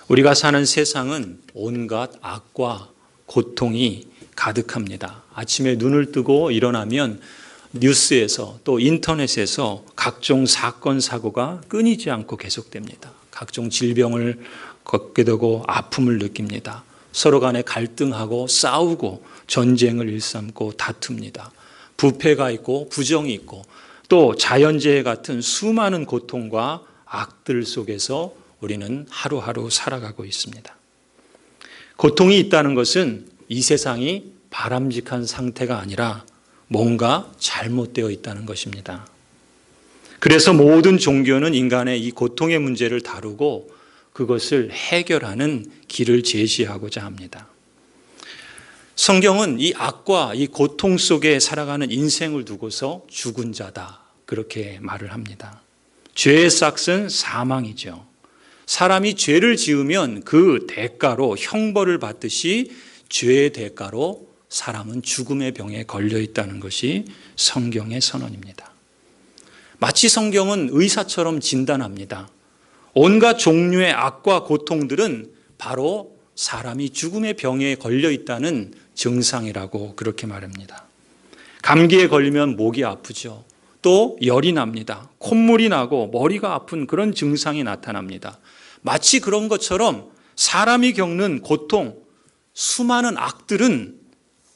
우리가 사는 세상은 온갖 악과 고통이 가득합니다. 아침에 눈을 뜨고 일어나면 뉴스에서 또 인터넷에서 각종 사건, 사고가 끊이지 않고 계속됩니다. 각종 질병을 겪게 되고 아픔을 느낍니다. 서로 간에 갈등하고 싸우고 전쟁을 일삼고 다툽니다. 부패가 있고 부정이 있고 또 자연재해 같은 수많은 고통과 악들 속에서 우리는 하루하루 살아가고 있습니다. 고통이 있다는 것은 이 세상이 바람직한 상태가 아니라 뭔가 잘못되어 있다는 것입니다. 그래서 모든 종교는 인간의 이 고통의 문제를 다루고 그것을 해결하는 길을 제시하고자 합니다. 성경은 이 악과 이 고통 속에 살아가는 인생을 두고서 죽은 자다, 그렇게 말을 합니다. 죄의 삭은 사망이죠. 사람이 죄를 지으면 그 대가로 형벌을 받듯이 죄의 대가로 사람은 죽음의 병에 걸려 있다는 것이 성경의 선언입니다. 마치 성경은 의사처럼 진단합니다. 온갖 종류의 악과 고통들은 바로 사람이 죽음의 병에 걸려 있다는 증상이라고 그렇게 말합니다. 감기에 걸리면 목이 아프죠. 또 열이 납니다. 콧물이 나고 머리가 아픈 그런 증상이 나타납니다. 마치 그런 것처럼 사람이 겪는 고통, 수많은 악들은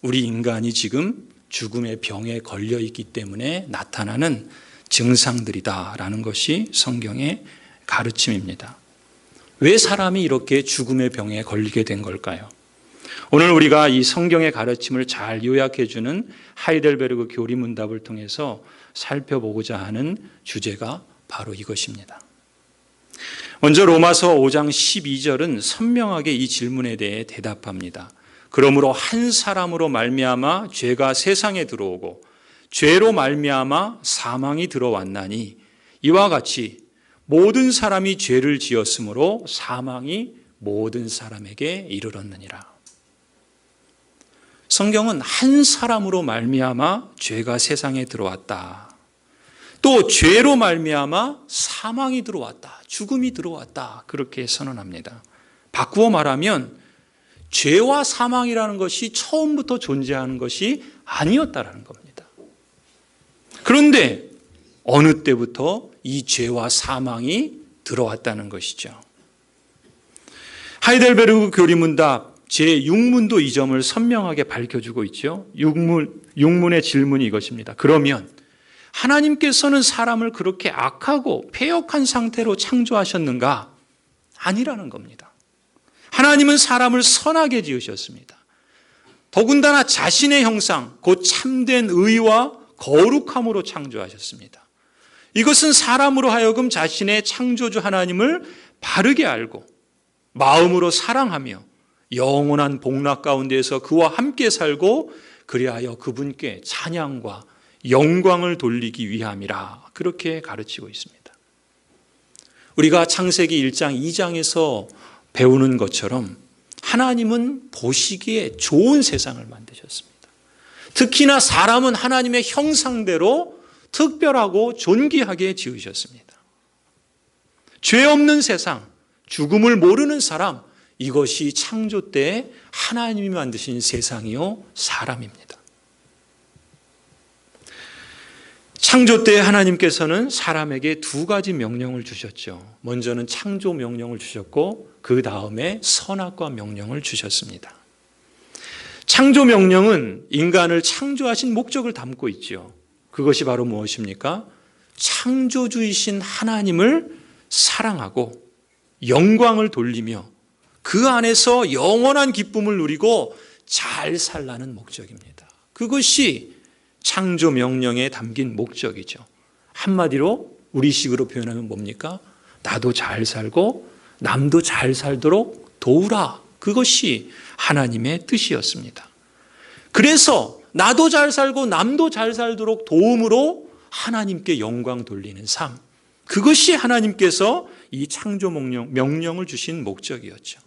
우리 인간이 지금 죽음의 병에 걸려 있기 때문에 나타나는 증상들이다라는 것이 성경의 가르침입니다. 왜 사람이 이렇게 죽음의 병에 걸리게 된 걸까요? 오늘 우리가 이 성경의 가르침을 잘 요약해 주는 하이델베르그 교리문답을 통해서 살펴보고자 하는 주제가 바로 이것입니다. 먼저 로마서 5장 12절은 선명하게 이 질문에 대해 대답합니다. 그러므로 한 사람으로 말미암아 죄가 세상에 들어오고 죄로 말미암아 사망이 들어왔나니 이와 같이 모든 사람이 죄를 지었으므로 사망이 모든 사람에게 이르렀느니라. 성경은 한 사람으로 말미암아 죄가 세상에 들어왔다. 또 죄로 말미암아 사망이 들어왔다. 죽음이 들어왔다. 그렇게 선언합니다. 바꾸어 말하면 죄와 사망이라는 것이 처음부터 존재하는 것이 아니었다라는 겁니다. 그런데 어느 때부터 이 죄와 사망이 들어왔다는 것이죠. 하이델베르그 교리문답 제6문도 이 점을 선명하게 밝혀주고 있죠. 6문의 질문이 이것입니다. 그러면 하나님께서는 사람을 그렇게 악하고 패역한 상태로 창조하셨는가? 아니라는 겁니다. 하나님은 사람을 선하게 지으셨습니다. 더군다나 자신의 형상, 곧 참된 의와 거룩함으로 창조하셨습니다. 이것은 사람으로 하여금 자신의 창조주 하나님을 바르게 알고 마음으로 사랑하며 영원한 복락 가운데에서 그와 함께 살고 그리하여 그분께 찬양과 영광을 돌리기 위함이라 그렇게 가르치고 있습니다. 우리가 창세기 1장 2장에서 배우는 것처럼 하나님은 보시기에 좋은 세상을 만드셨습니다. 특히나 사람은 하나님의 형상대로 특별하고 존귀하게 지으셨습니다. 죄 없는 세상, 죽음을 모르는 사람, 이것이 창조 때 하나님이 만드신 세상이요 사람입니다. 창조 때 하나님께서는 사람에게 두 가지 명령을 주셨죠. 먼저는 창조 명령을 주셨고 그 다음에 선악과 명령을 주셨습니다. 창조 명령은 인간을 창조하신 목적을 담고 있죠. 그것이 바로 무엇입니까? 창조주이신 하나님을 사랑하고 영광을 돌리며 그 안에서 영원한 기쁨을 누리고 잘 살라는 목적입니다. 그것이 창조 명령에 담긴 목적이죠. 한마디로 우리식으로 표현하면 뭡니까? 나도 잘 살고 남도 잘 살도록 도우라. 그것이 하나님의 뜻이었습니다. 그래서 나도 잘 살고 남도 잘 살도록 도움으로 하나님께 영광 돌리는 삶. 그것이 하나님께서 이 창조 명령을 주신 목적이었죠.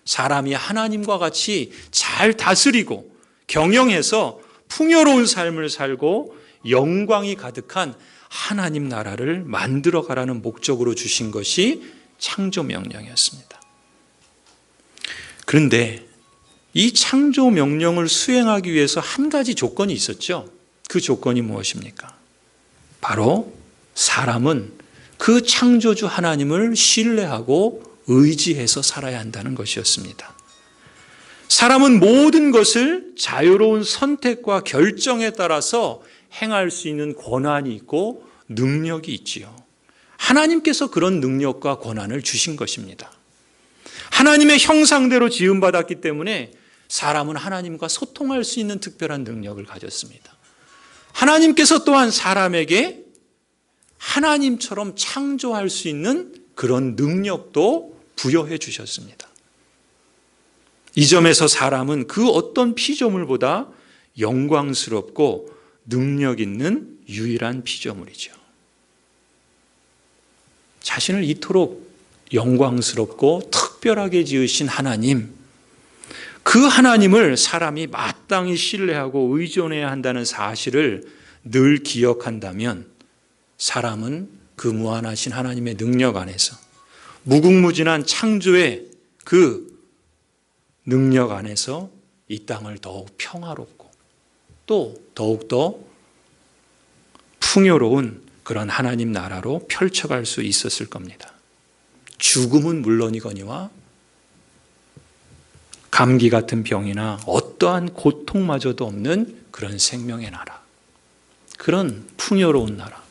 사람이 하나님과 같이 잘 다스리고 경영해서 풍요로운 삶을 살고 영광이 가득한 하나님 나라를 만들어 가라는 목적으로 주신 것이 창조 명령이었습니다. 그런데 이 창조 명령을 수행하기 위해서 한 가지 조건이 있었죠. 그 조건이 무엇입니까? 바로 사람은 그 창조주 하나님을 신뢰하고 의지해서 살아야 한다는 것이었습니다. 사람은 모든 것을 자유로운 선택과 결정에 따라서 행할 수 있는 권한이 있고 능력이 있지요. 하나님께서 그런 능력과 권한을 주신 것입니다. 하나님의 형상대로 지음받았기 때문에 사람은 하나님과 소통할 수 있는 특별한 능력을 가졌습니다. 하나님께서 또한 사람에게 하나님처럼 창조할 수 있는 그런 능력도 부여해 주셨습니다. 이 점에서 사람은 그 어떤 피조물보다 영광스럽고 능력 있는 유일한 피조물이죠. 자신을 이토록 영광스럽고 특별하게 지으신 하나님, 그 하나님을 사람이 마땅히 신뢰하고 의존해야 한다는 사실을 늘 기억한다면 사람은 그 무한하신 하나님의 능력 안에서 무궁무진한 창조의 그 능력 안에서 이 땅을 더욱 평화롭고 또 더욱더 풍요로운 그런 하나님 나라로 펼쳐갈 수 있었을 겁니다. 죽음은 물론이거니와 감기 같은 병이나 어떠한 고통마저도 없는 그런 생명의 나라, 그런 풍요로운 나라,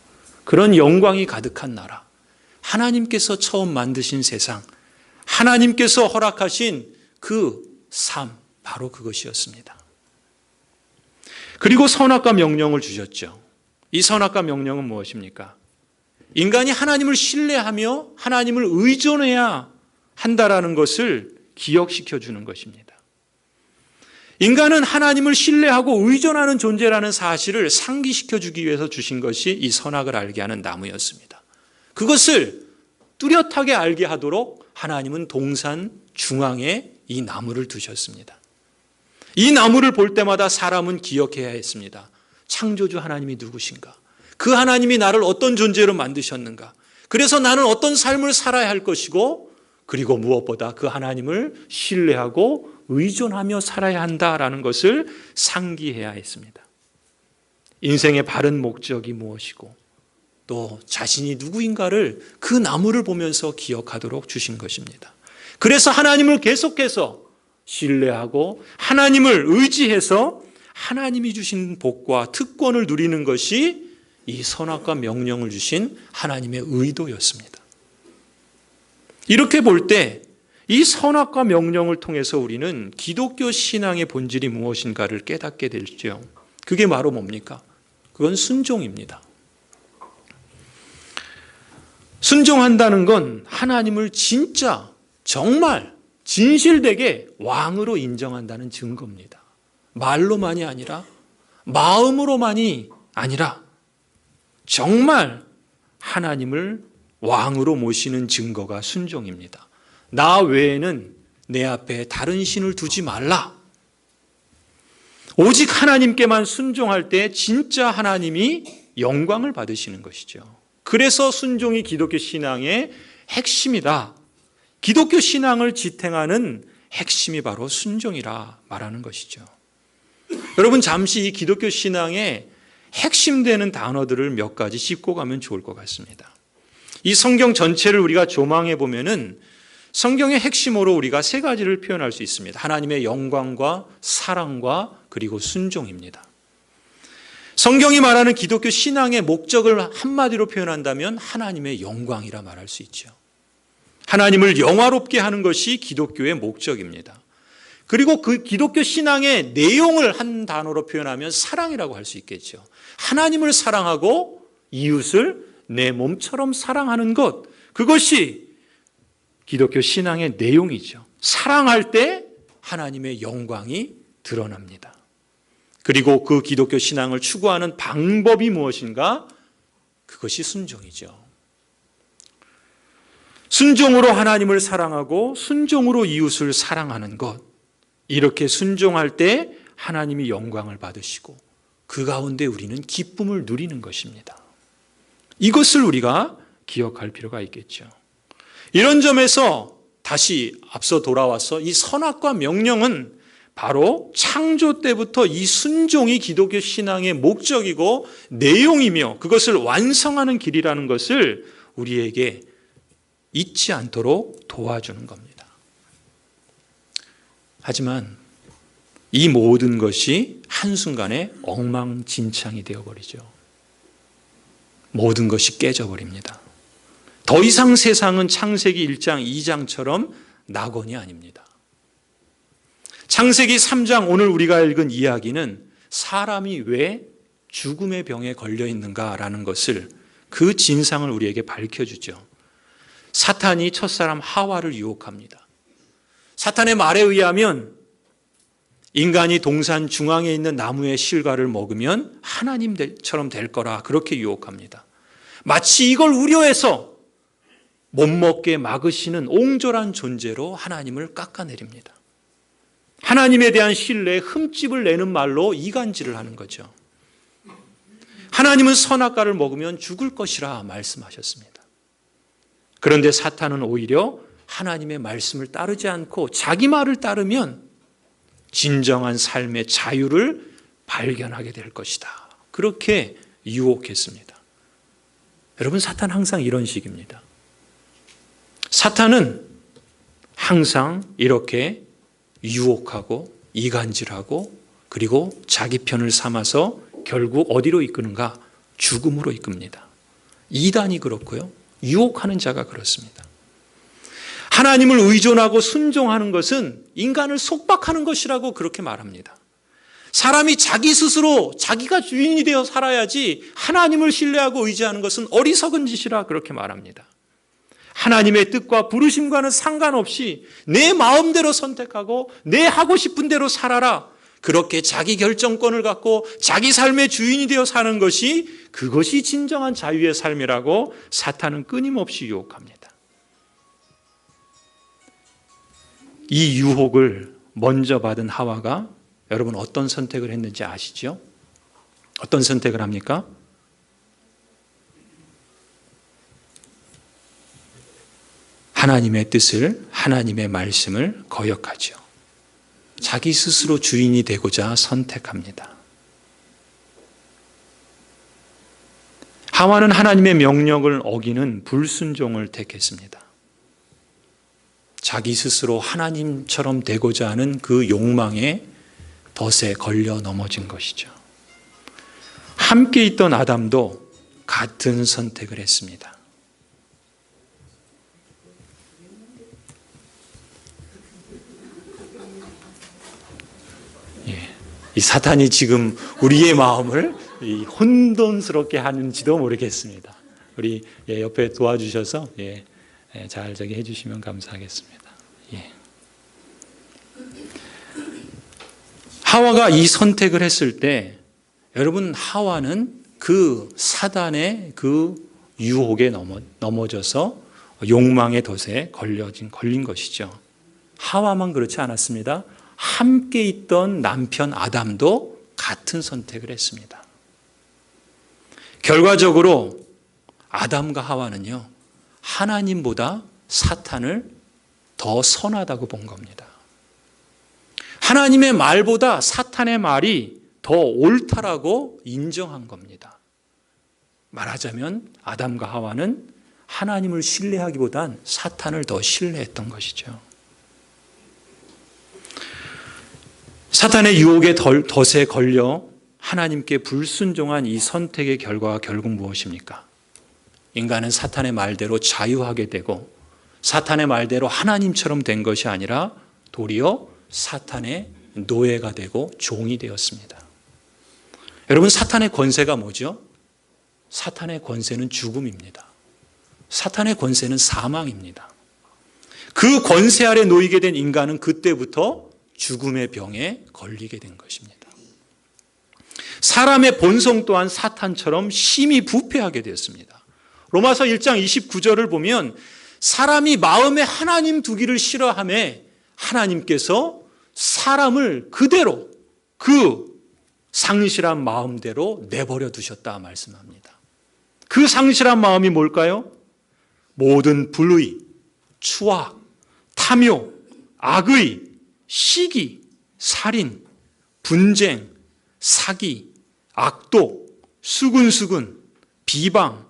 그런 영광이 가득한 나라, 하나님께서 처음 만드신 세상, 하나님께서 허락하신 그 삶, 바로 그것이었습니다. 그리고 선악과 명령을 주셨죠. 이 선악과 명령은 무엇입니까? 인간이 하나님을 신뢰하며 하나님을 의존해야 한다라는 것을 기억시켜 주는 것입니다. 인간은 하나님을 신뢰하고 의존하는 존재라는 사실을 상기시켜 주기 위해서 주신 것이 이 선악을 알게 하는 나무였습니다. 그것을 뚜렷하게 알게 하도록 하나님은 동산 중앙에 이 나무를 두셨습니다. 이 나무를 볼 때마다 사람은 기억해야 했습니다. 창조주 하나님이 누구신가? 그 하나님이 나를 어떤 존재로 만드셨는가? 그래서 나는 어떤 삶을 살아야 할 것이고, 그리고 무엇보다 그 하나님을 신뢰하고 의존하며 살아야 한다라는 것을 상기해야 했습니다. 인생의 바른 목적이 무엇이고 또 자신이 누구인가를 그 나무를 보면서 기억하도록 주신 것입니다. 그래서 하나님을 계속해서 신뢰하고 하나님을 의지해서 하나님이 주신 복과 특권을 누리는 것이 이 선악과 명령을 주신 하나님의 의도였습니다. 이렇게 볼 때 이 선악과 명령을 통해서 우리는 기독교 신앙의 본질이 무엇인가를 깨닫게 되죠. 그게 바로 뭡니까? 그건 순종입니다. 순종한다는 건 하나님을 진짜 정말 진실되게 왕으로 인정한다는 증거입니다. 말로만이 아니라 마음으로만이 아니라 정말 하나님을 왕으로 모시는 증거가 순종입니다. 나 외에는 내 앞에 다른 신을 두지 말라. 오직 하나님께만 순종할 때 진짜 하나님이 영광을 받으시는 것이죠. 그래서 순종이 기독교 신앙의 핵심이다. 기독교 신앙을 지탱하는 핵심이 바로 순종이라 말하는 것이죠. 여러분, 잠시 이 기독교 신앙의 핵심되는 단어들을 몇 가지 짚고 가면 좋을 것 같습니다. 이 성경 전체를 우리가 조망해 보면은 성경의 핵심으로 우리가 세 가지를 표현할 수 있습니다. 하나님의 영광과 사랑과 그리고 순종입니다. 성경이 말하는 기독교 신앙의 목적을 한마디로 표현한다면 하나님의 영광이라 말할 수 있죠. 하나님을 영화롭게 하는 것이 기독교의 목적입니다. 그리고 그 기독교 신앙의 내용을 한 단어로 표현하면 사랑이라고 할 수 있겠죠. 하나님을 사랑하고 이웃을 내 몸처럼 사랑하는 것, 그것이 기독교 신앙의 내용이죠. 사랑할 때 하나님의 영광이 드러납니다. 그리고 그 기독교 신앙을 추구하는 방법이 무엇인가? 그것이 순종이죠. 순종으로 하나님을 사랑하고 순종으로 이웃을 사랑하는 것, 이렇게 순종할 때 하나님이 영광을 받으시고 그 가운데 우리는 기쁨을 누리는 것입니다. 이것을 우리가 기억할 필요가 있겠죠. 이런 점에서 다시 앞서 돌아와서 이 선악과 명령은 바로 창조 때부터 이 순종이 기독교 신앙의 목적이고 내용이며 그것을 완성하는 길이라는 것을 우리에게 잊지 않도록 도와주는 겁니다. 하지만 이 모든 것이 한순간에 엉망진창이 되어버리죠. 모든 것이 깨져버립니다. 더 이상 세상은 창세기 1장, 2장처럼 낙원이 아닙니다. 창세기 3장 오늘 우리가 읽은 이야기는 사람이 왜 죽음의 병에 걸려 있는가라는 것을 그 진상을 우리에게 밝혀주죠. 사탄이 첫사람 하와를 유혹합니다. 사탄의 말에 의하면 인간이 동산 중앙에 있는 나무의 실과를 먹으면 하나님처럼 될 거라 그렇게 유혹합니다. 마치 이걸 우려해서 못 먹게 막으시는 옹졸한 존재로 하나님을 깎아내립니다. 하나님에 대한 신뢰에 흠집을 내는 말로 이간질을 하는 거죠. 하나님은 선악과를 먹으면 죽을 것이라 말씀하셨습니다. 그런데 사탄은 오히려 하나님의 말씀을 따르지 않고 자기 말을 따르면 진정한 삶의 자유를 발견하게 될 것이다. 그렇게 유혹했습니다. 여러분, 사탄 항상 이런 식입니다. 사탄은 항상 이렇게 유혹하고 이간질하고 그리고 자기 편을 삼아서 결국 어디로 이끄는가? 죽음으로 이끕니다. 이단이 그렇고요. 유혹하는 자가 그렇습니다. 하나님을 의존하고 순종하는 것은 인간을 속박하는 것이라고 그렇게 말합니다. 사람이 자기 스스로 자기가 주인이 되어 살아야지 하나님을 신뢰하고 의지하는 것은 어리석은 짓이라 그렇게 말합니다. 하나님의 뜻과 부르심과는 상관없이 내 마음대로 선택하고 내 하고 싶은 대로 살아라. 그렇게 자기 결정권을 갖고 자기 삶의 주인이 되어 사는 것이 그것이 진정한 자유의 삶이라고 사탄은 끊임없이 유혹합니다. 이 유혹을 먼저 받은 하와가 여러분 어떤 선택을 했는지 아시죠? 어떤 선택을 합니까? 하나님의 뜻을, 하나님의 말씀을 거역하죠. 자기 스스로 주인이 되고자 선택합니다. 하와는 하나님의 명령을 어기는 불순종을 택했습니다. 자기 스스로 하나님처럼 되고자 하는 그 욕망에 덫에 걸려 넘어진 것이죠. 함께 있던 아담도 같은 선택을 했습니다. 이 사탄이 지금 우리의 마음을 혼돈스럽게 하는지도 모르겠습니다. 우리 옆에 도와주셔서 잘 해주시면 감사하겠습니다. 하와가 이 선택을 했을 때 여러분, 하와는 그 사단의 그 유혹에 넘어져서 욕망의 덫에 걸린 것이죠. 하와만 그렇지 않았습니다. 함께 있던 남편 아담도 같은 선택을 했습니다. 결과적으로 아담과 하와는요, 하나님보다 사탄을 더 선하다고 본 겁니다. 하나님의 말보다 사탄의 말이 더 옳다라고 인정한 겁니다. 말하자면 아담과 하와는 하나님을 신뢰하기보단 사탄을 더 신뢰했던 것이죠. 사탄의 유혹의 덫에 걸려 하나님께 불순종한 이 선택의 결과가 결국 무엇입니까? 인간은 사탄의 말대로 자유하게 되고 사탄의 말대로 하나님처럼 된 것이 아니라 도리어 사탄의 노예가 되고 종이 되었습니다. 여러분, 사탄의 권세가 뭐죠? 사탄의 권세는 죽음입니다. 사탄의 권세는 사망입니다. 그 권세 아래 놓이게 된 인간은 그때부터 죽음의 병에 걸리게 된 것입니다. 사람의 본성 또한 사탄처럼 심히 부패하게 되었습니다. 로마서 1장 29절을 보면 사람이 마음에 하나님 두기를 싫어하매 하나님께서 사람을 그대로 그 상실한 마음대로 내버려 두셨다 말씀합니다. 그 상실한 마음이 뭘까요? 모든 불의, 추악, 탐욕, 악의, 시기, 살인, 분쟁, 사기, 악독, 수근수근, 비방,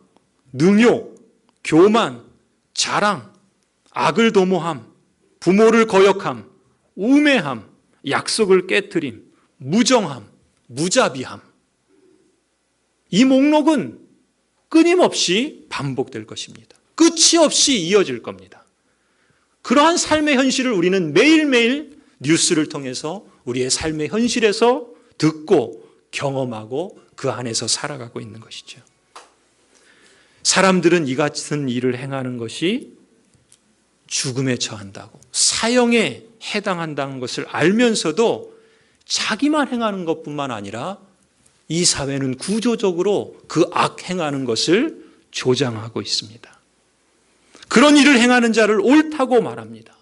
능욕, 교만, 자랑, 악을 도모함, 부모를 거역함, 우매함, 약속을 깨트림, 무정함, 무자비함. 이 목록은 끊임없이 반복될 것입니다. 끝이 없이 이어질 겁니다. 그러한 삶의 현실을 우리는 매일매일 뉴스를 통해서 우리의 삶의 현실에서 듣고 경험하고 그 안에서 살아가고 있는 것이죠. 사람들은 이 같은 일을 행하는 것이 죽음에 처한다고, 사형에 해당한다는 것을 알면서도 자기만 행하는 것뿐만 아니라 이 사회는 구조적으로 그 악 행하는 것을 조장하고 있습니다. 그런 일을 행하는 자를 옳다고 말합니다.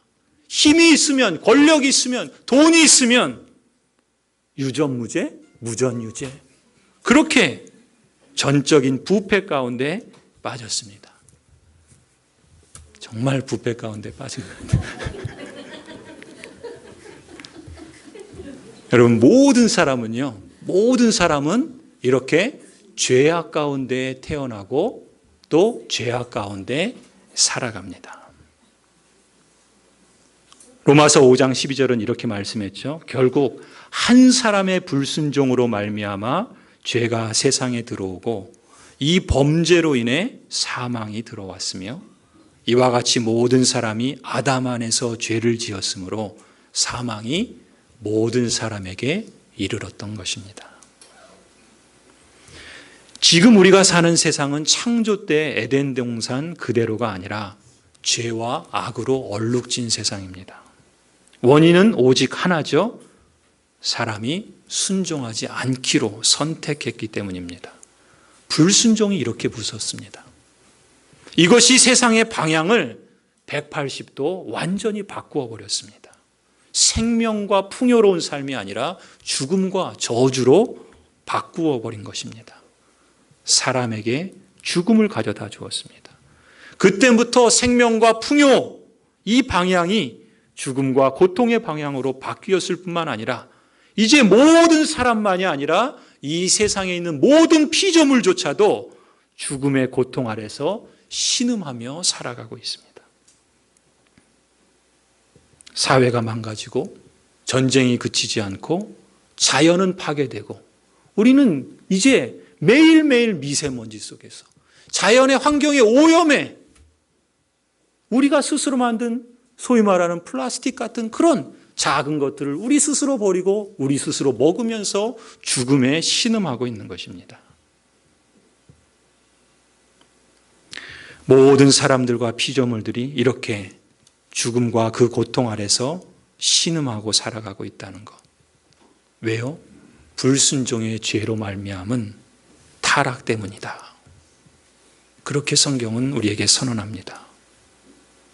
힘이 있으면, 권력이 있으면, 돈이 있으면 유전무죄, 무전유죄. 그렇게 전적인 부패 가운데 빠졌습니다. 정말 부패 가운데 빠진 것 같아요. 여러분, 모든 사람은 이렇게 죄악 가운데 태어나고 또 죄악 가운데 살아갑니다. 로마서 5장 12절은 이렇게 말씀했죠. 결국 한 사람의 불순종으로 말미암아 죄가 세상에 들어오고 이 범죄로 인해 사망이 들어왔으며 이와 같이 모든 사람이 아담 안에서 죄를 지었으므로 사망이 모든 사람에게 이르렀던 것입니다. 지금 우리가 사는 세상은 창조 때 에덴 동산 그대로가 아니라 죄와 악으로 얼룩진 세상입니다. 원인은 오직 하나죠. 사람이 순종하지 않기로 선택했기 때문입니다. 불순종이 이렇게 무섭습니다. 이것이 세상의 방향을 180도 완전히 바꾸어 버렸습니다. 생명과 풍요로운 삶이 아니라 죽음과 저주로 바꾸어 버린 것입니다. 사람에게 죽음을 가져다 주었습니다. 그때부터 생명과 풍요, 이 방향이 죽음과 고통의 방향으로 바뀌었을 뿐만 아니라 이제 모든 사람만이 아니라 이 세상에 있는 모든 피조물조차도 죽음의 고통 아래서 신음하며 살아가고 있습니다. 사회가 망가지고 전쟁이 그치지 않고 자연은 파괴되고 우리는 이제 매일매일 미세먼지 속에서 자연의 환경의 오염에 우리가 스스로 만든 소위 말하는 플라스틱 같은 그런 작은 것들을 우리 스스로 버리고 우리 스스로 먹으면서 죽음에 신음하고 있는 것입니다. 모든 사람들과 피조물들이 이렇게 죽음과 그 고통 아래서 신음하고 살아가고 있다는 것. 왜요? 불순종의 죄로 말미암은 타락 때문이다. 그렇게 성경은 우리에게 선언합니다.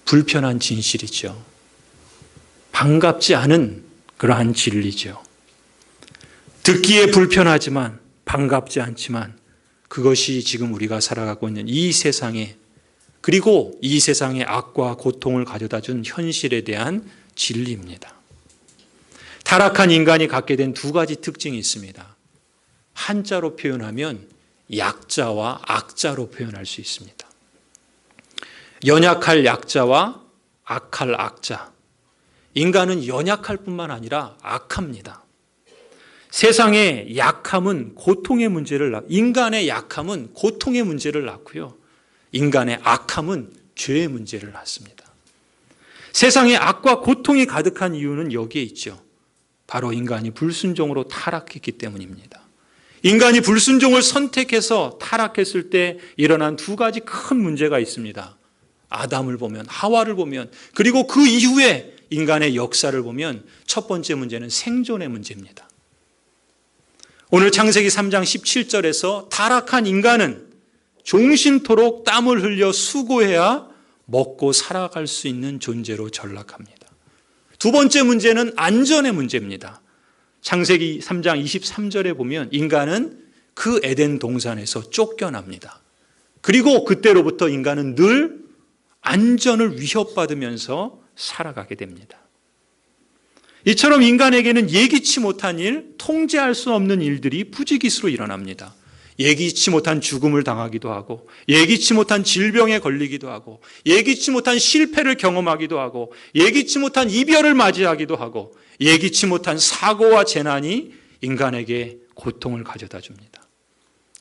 불편한 진실이죠. 반갑지 않은 그러한 진리죠. 듣기에 불편하지만 반갑지 않지만 그것이 지금 우리가 살아가고 있는 이 세상에 그리고 이 세상의 악과 고통을 가져다 준 현실에 대한 진리입니다. 타락한 인간이 갖게 된 두 가지 특징이 있습니다. 한자로 표현하면 약자와 악자로 표현할 수 있습니다. 연약할 약자와 악할 악자. 인간은 연약할 뿐만 아니라 악합니다. 세상의 약함은 고통의 문제를 인간의 약함은 고통의 문제를 낳고요. 인간의 악함은 죄의 문제를 낳습니다. 세상에 악과 고통이 가득한 이유는 여기에 있죠. 바로 인간이 불순종으로 타락했기 때문입니다. 인간이 불순종을 선택해서 타락했을 때 일어난 두 가지 큰 문제가 있습니다. 아담을 보면, 하와를 보면, 그리고 그 이후에 인간의 역사를 보면 첫 번째 문제는 생존의 문제입니다. 오늘 창세기 3장 17절에서 타락한 인간은 종신토록 땀을 흘려 수고해야 먹고 살아갈 수 있는 존재로 전락합니다. 두 번째 문제는 안전의 문제입니다. 창세기 3장 23절에 보면 인간은 그 에덴 동산에서 쫓겨납니다. 그리고 그때로부터 인간은 늘 안전을 위협받으면서 살아가게 됩니다. 이처럼 인간에게는 예기치 못한 일, 통제할 수 없는 일들이 부지기수로 일어납니다. 예기치 못한 죽음을 당하기도 하고, 예기치 못한 질병에 걸리기도 하고, 예기치 못한 실패를 경험하기도 하고, 예기치 못한 이별을 맞이하기도 하고, 예기치 못한 사고와 재난이 인간에게 고통을 가져다 줍니다.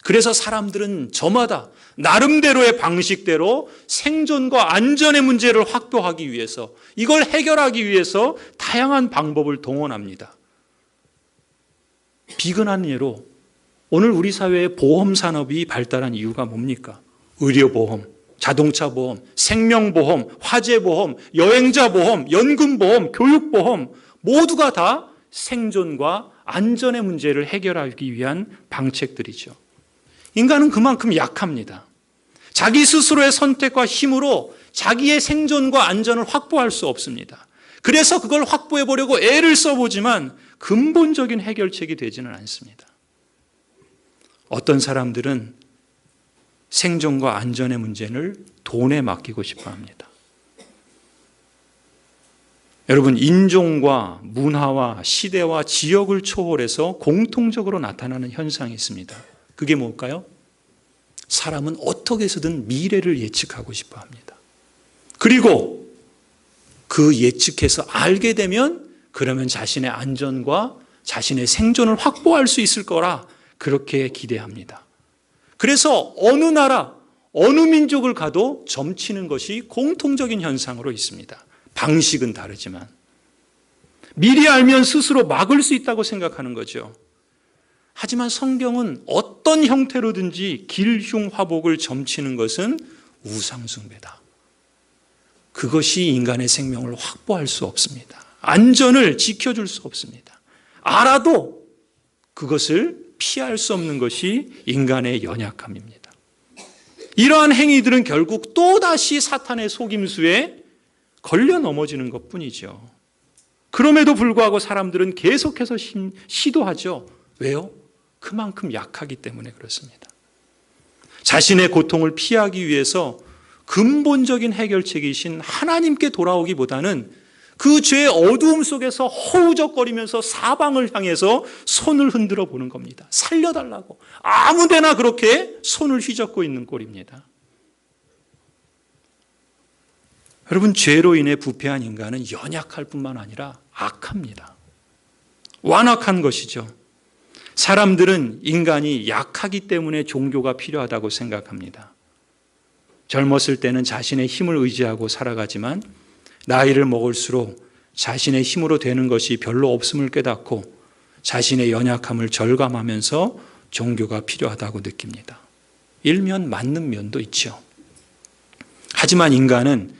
그래서 사람들은 저마다 나름대로의 방식대로 생존과 안전의 문제를 확보하기 위해서, 이걸 해결하기 위해서 다양한 방법을 동원합니다. 비근한 예로 오늘 우리 사회의 보험 산업이 발달한 이유가 뭡니까? 의료보험, 자동차보험, 생명보험, 화재보험, 여행자보험, 연금보험, 교육보험 모두가 다 생존과 안전의 문제를 해결하기 위한 방책들이죠. 인간은 그만큼 약합니다. 자기 스스로의 선택과 힘으로 자기의 생존과 안전을 확보할 수 없습니다. 그래서 그걸 확보해 보려고 애를 써보지만 근본적인 해결책이 되지는 않습니다. 어떤 사람들은 생존과 안전의 문제를 돈에 맡기고 싶어 합니다. 여러분, 인종과 문화와 시대와 지역을 초월해서 공통적으로 나타나는 현상이 있습니다. 그게 뭘까요? 사람은 어떻게 해서든 미래를 예측하고 싶어 합니다. 그리고 그 예측해서 알게 되면 그러면 자신의 안전과 자신의 생존을 확보할 수 있을 거라 그렇게 기대합니다. 그래서 어느 나라, 어느 민족을 가도 점치는 것이 공통적인 현상으로 있습니다. 방식은 다르지만 미리 알면 스스로 막을 수 있다고 생각하는 거죠. 하지만 성경은 어떤 형태로든지 길흉화복을 점치는 것은 우상숭배다. 그것이 인간의 생명을 확보할 수 없습니다. 안전을 지켜줄 수 없습니다. 알아도 그것을 피할 수 없는 것이 인간의 연약함입니다. 이러한 행위들은 결국 또다시 사탄의 속임수에 걸려 넘어지는 것뿐이죠. 그럼에도 불구하고 사람들은 계속해서 시도하죠. 왜요? 그만큼 약하기 때문에 그렇습니다. 자신의 고통을 피하기 위해서 근본적인 해결책이신 하나님께 돌아오기보다는 그 죄의 어두움 속에서 허우적거리면서 사방을 향해서 손을 흔들어 보는 겁니다. 살려달라고. 아무데나 그렇게 손을 휘젓고 있는 꼴입니다. 여러분, 죄로 인해 부패한 인간은 연약할 뿐만 아니라 악합니다. 완악한 것이죠. 사람들은 인간이 약하기 때문에 종교가 필요하다고 생각합니다. 젊었을 때는 자신의 힘을 의지하고 살아가지만 나이를 먹을수록 자신의 힘으로 되는 것이 별로 없음을 깨닫고 자신의 연약함을 절감하면서 종교가 필요하다고 느낍니다. 일면 맞는 면도 있죠. 하지만 인간은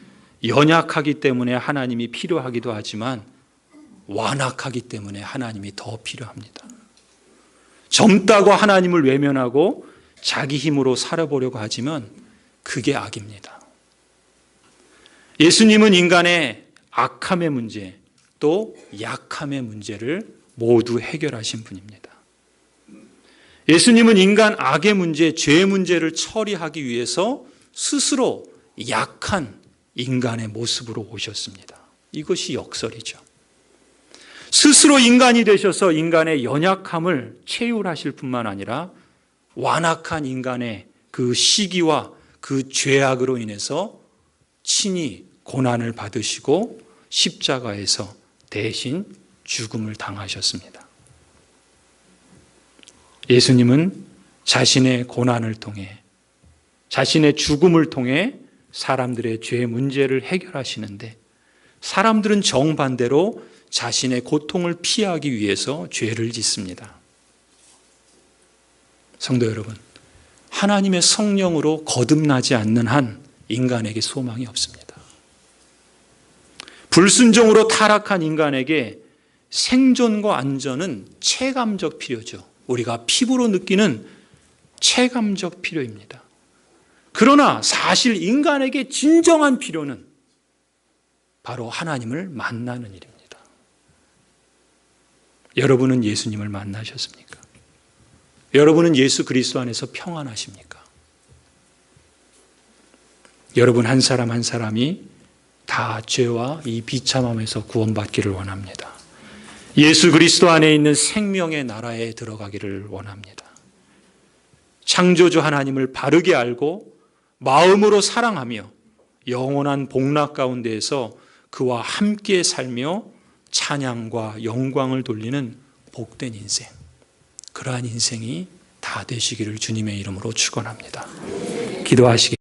연약하기 때문에 하나님이 필요하기도 하지만 완악하기 때문에 하나님이 더 필요합니다. 젊다고 하나님을 외면하고 자기 힘으로 살아보려고 하지만 그게 악입니다. 예수님은 인간의 악함의 문제 또 약함의 문제를 모두 해결하신 분입니다. 예수님은 인간 악의 문제, 죄의 문제를 처리하기 위해서 스스로 약한 인간의 모습으로 오셨습니다. 이것이 역설이죠. 스스로 인간이 되셔서 인간의 연약함을 채울하실 뿐만 아니라 완악한 인간의 그 시기와 그 죄악으로 인해서 친히 고난을 받으시고 십자가에서 대신 죽음을 당하셨습니다. 예수님은 자신의 고난을 통해 자신의 죽음을 통해 사람들의 죄 문제를 해결하시는데 사람들은 정반대로 자신의 고통을 피하기 위해서 죄를 짓습니다. 성도 여러분, 하나님의 성령으로 거듭나지 않는 한 인간에게 소망이 없습니다. 불순종으로 타락한 인간에게 생존과 안전은 체감적 필요죠. 우리가 피부로 느끼는 체감적 필요입니다. 그러나 사실 인간에게 진정한 필요는 바로 하나님을 만나는 일입니다. 여러분은 예수님을 만나셨습니까? 여러분은 예수 그리스도 안에서 평안하십니까? 여러분 한 사람 한 사람이 다 다 죄와 이 비참함에서 구원받기를 원합니다. 예수 그리스도 안에 있는 생명의 나라에 들어가기를 원합니다. 창조주 하나님을 바르게 알고 마음으로 사랑하며 영원한 복락 가운데에서 그와 함께 살며 찬양과 영광을 돌리는 복된 인생, 그러한 인생이 다 되시기를 주님의 이름으로 축원합니다. 기도하시겠습니다.